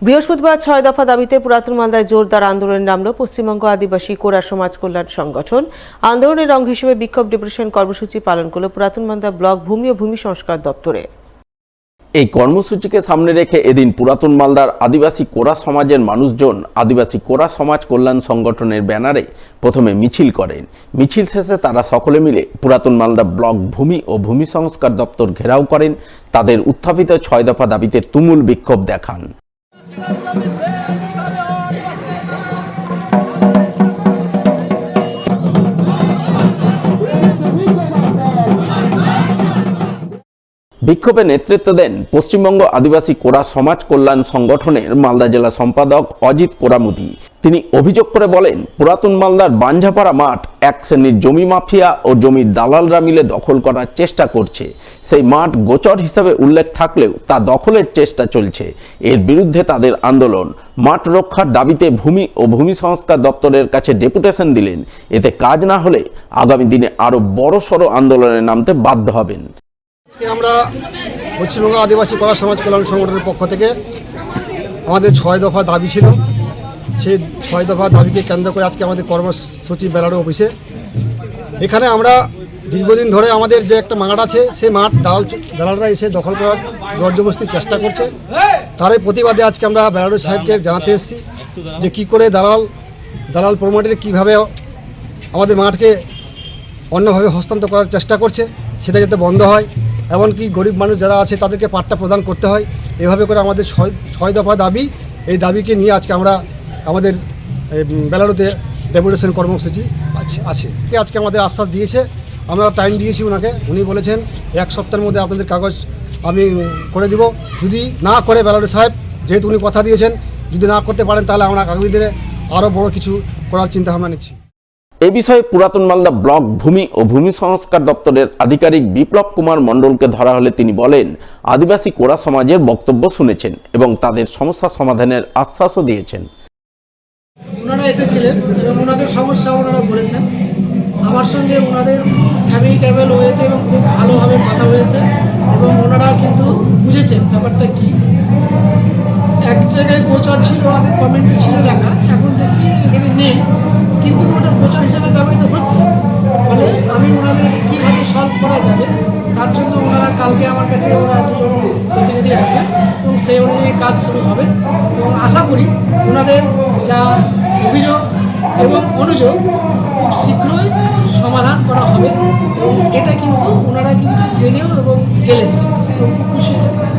বৃহস্পতিবার ৬ দফা দাবিতে পুরাতন মালদায় জোরদার আন্দোলনে নামল পশ্চিমবঙ্গ আদিবাসী কোরা সমাজ কল্যাণ সংগঠন। আন্দোলনের অঙ্গ হিসেবে বিক্ষোভ ডেপুটেশন কর্মসূচি পালন করল পুরাতন মালদা ব্লক ভূমি ও ভূমি সংস্কার দপ্তরে। এই কর্মসূচিকে সামনে রেখে এদিন পুরাতন মালদার আদিবাসী কোরা সমাজের মানুষজন আদিবাসী কোরা সমাজ কল্যাণ সংগঠনের ব্যানারে প্রথমে মিছিল করেন। মিছিল শেষে তারা সকলে মিলে পুরাতন মালদা ব্লক ভূমি ও ভূমি সংস্কার দপ্তর ঘেরাও করেন। তাদের উত্থাপিত ৬ দফা দাবিতে তুমুল বিক্ষোভ দেখান। বিক্ষোভে নেতৃত্ব দেন পশ্চিমবঙ্গ আদিবাসী কোরা সমাজ কল্যাণ সংগঠনের মালদা জেলা সম্পাদক অজিত কোরামুদি। তিনি অভিযোগ করে বলেন, পুরাতন মালদার বাঞ্ঝাপাড়া মাঠ এক শ্রেণীর জমি মাফিয়া ও জমির দালালরা মিলে দখল করার চেষ্টা করছে। সেই মাঠ গোচর হিসেবে উল্লেখ থাকলেও তা দখলের চেষ্টা চলছে। এর বিরুদ্ধে তাদের আন্দোলন। মাঠ রক্ষার দাবিতে ভূমি ও ভূমি সংস্কার দপ্তরের কাছে ডেপুটেশন দিলেন। এতে কাজ না হলে আগামী দিনে আরো বড়সড় আন্দোলনে নামতে বাধ্য হবেন। আজকে আমরা পশ্চিমবঙ্গ আদিবাসী কোরা সমাজ কল্যাণ সংগঠনের পক্ষ থেকে আমাদের ৬ দফা দাবি ছিল। সেই ৬ দফা দাবিকে কেন্দ্র করে আজকে আমাদের কর্মসূচি বেলারো অফিসে। এখানে আমরা দীর্ঘদিন ধরে আমাদের যে একটা মাঠ আছে, সেই মাঠ দালালরা এসে দখল করার জবরদস্তির চেষ্টা করছে। তারই প্রতিবাদে আজকে আমরা বেলারো সাহেবকে জানাতে এসেছি যে কী করে দালাল প্রমোটার কীভাবে আমাদের মাঠকে অন্যভাবে হস্তান্তর করার চেষ্টা করছে, সেটা যাতে বন্ধ হয়। এমনকি গরিব মানুষ যারা আছে তাদেরকে পাট্টা প্রদান করতে হয়। এভাবে করে আমাদের ৬ দফা দাবি, এই দাবিকে নিয়ে আজকে আমরা আমাদের বেলারোতে ডেপুটেশন কর্মসূচি আছে। আজকে আমাদের আশ্বাস দিয়েছে, আমরা টাইম দিয়েছি ওনাকে। উনি বলেছেন ১ সপ্তাহের মধ্যে আপনাদের কাগজ আমি করে দিব। যদি না করে বেলারো সাহেব, যেহেতু উনি কথা দিয়েছেন, যদি না করতে পারেন তাহলে আমরা আগামী দিনে আরও বড় কিছু করার চিন্তাভাবনা নিচ্ছি। এ বিষয়ে পুরাতন মালদা ব্লক ভূমি ও ভূমি সংস্কার দপ্তরের আধিকারিক বিপ্লব কুমার মণ্ডলকে ধরা হলে তিনি বলেন, আদিবাসী কোরা সমাজের বক্তব্য শুনেছেন এবং তাদের সমস্যা সমাধানের আশ্বাসও দিয়েছেন। ওনারা এসেছিলেন এবং ওনাদের সমস্যা ওনারা বলেছেন। আমার সঙ্গে ওনাদের অ্যামিকেবল ওয়েতে এবং খুব ভালোভাবে কথা হয়েছে এবং ওনারা কিন্তু বুঝেছেন ব্যাপারটা কী। এক জায়গায় গোচর ছিল, আগে কমেন্টে ছিল লেখা, এখন দেখছি এখানে নেই, কিন্তু ওটা গোচর হিসেবে ব্যবহৃত হচ্ছে। ফলে আমি ওনাদের এটা কীভাবে সলভ করা যাবে তার জন্য ওনারা কালকে আমার কাছে ওরা দুজন প্রতিনিধি আসবেন এবং সেই অনুযায়ী কাজ শুরু হবে এবং আশা করি ওনাদের যা অভিযোগ এবং অনুযোগ খুব শীঘ্রই সমাধান করা হবে। এবং এটা কিন্তু ওনারা কিন্তু জেনেও এবং গেলেন এবং খুব খুশি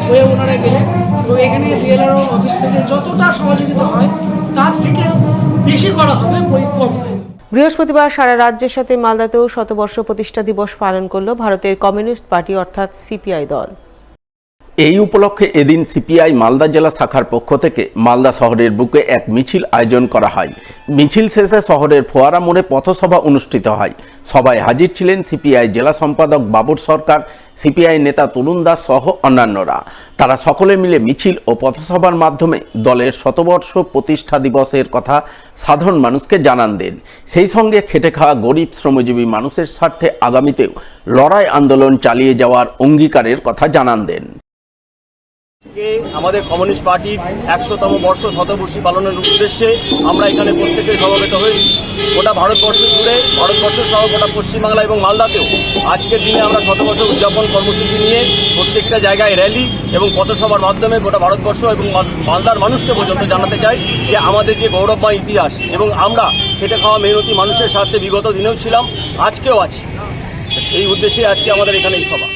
হয়ে ওনারা গেলেন এবং এখানে ডিএলআর অফিস থেকে যতটা সহযোগিতা হয় তার থেকে বেশি করা হবে, বই কম হয়। বৃহস্পতিবার সারা রাজ্যের সাথে মালদাতেও শতবর্ষ প্রতিষ্ঠা দিবস পালন করল ভারতের কমিউনিস্ট পার্টি অর্থাৎ সিপিআই দল। এই উপলক্ষে এদিন সিপিআই মালদা জেলা শাখার পক্ষ থেকে মালদা শহরের বুকে এক মিছিল আয়োজন করা হয়। মিছিল শেষে শহরের ফোয়ারা মোড়ে পথসভা অনুষ্ঠিত হয়। সভায় হাজির ছিলেন সিপিআই জেলা সম্পাদক বাবুর সরকার, সিপিআই নেতা তরুণ দাস সহ অন্যান্যরা। তারা সকলে মিলে মিছিল ও পথসভার মাধ্যমে দলের শতবর্ষ প্রতিষ্ঠা দিবসের কথা সাধারণ মানুষকে জানান দেন। সেই সঙ্গে খেটে খাওয়া গরিব শ্রমজীবী মানুষের স্বার্থে আগামীতেও লড়াই আন্দোলন চালিয়ে যাওয়ার অঙ্গীকারের কথা জানান দেন। আমাদের কমিউনিস্ট পার্টির ১০০তম বর্ষ শতবর্ষী পালনের উদ্দেশ্যে আমরা এখানে প্রত্যেকে সমবেত হই। গোটা ভারতবর্ষ জুড়ে, ভারতবর্ষ সহ গোটা পশ্চিমবাংলা এবং মালদাতেও আজকের দিনে আমরা শতবর্ষ উদযাপন কর্মসূচি নিয়ে প্রত্যেকটা জায়গায় র্যালি এবং পথসভার মাধ্যমে গোটা ভারতবর্ষ এবং মালদার মানুষকে পর্যন্ত জানাতে চাই যে আমাদের যে গৌরবময় ইতিহাস এবং আমরা খেটে খাওয়া মেহনতি মানুষের স্বার্থে বিগত দিনেও ছিলাম, আজকেও আছি। এই উদ্দেশ্যে আজকে আমাদের এখানে এই সভা।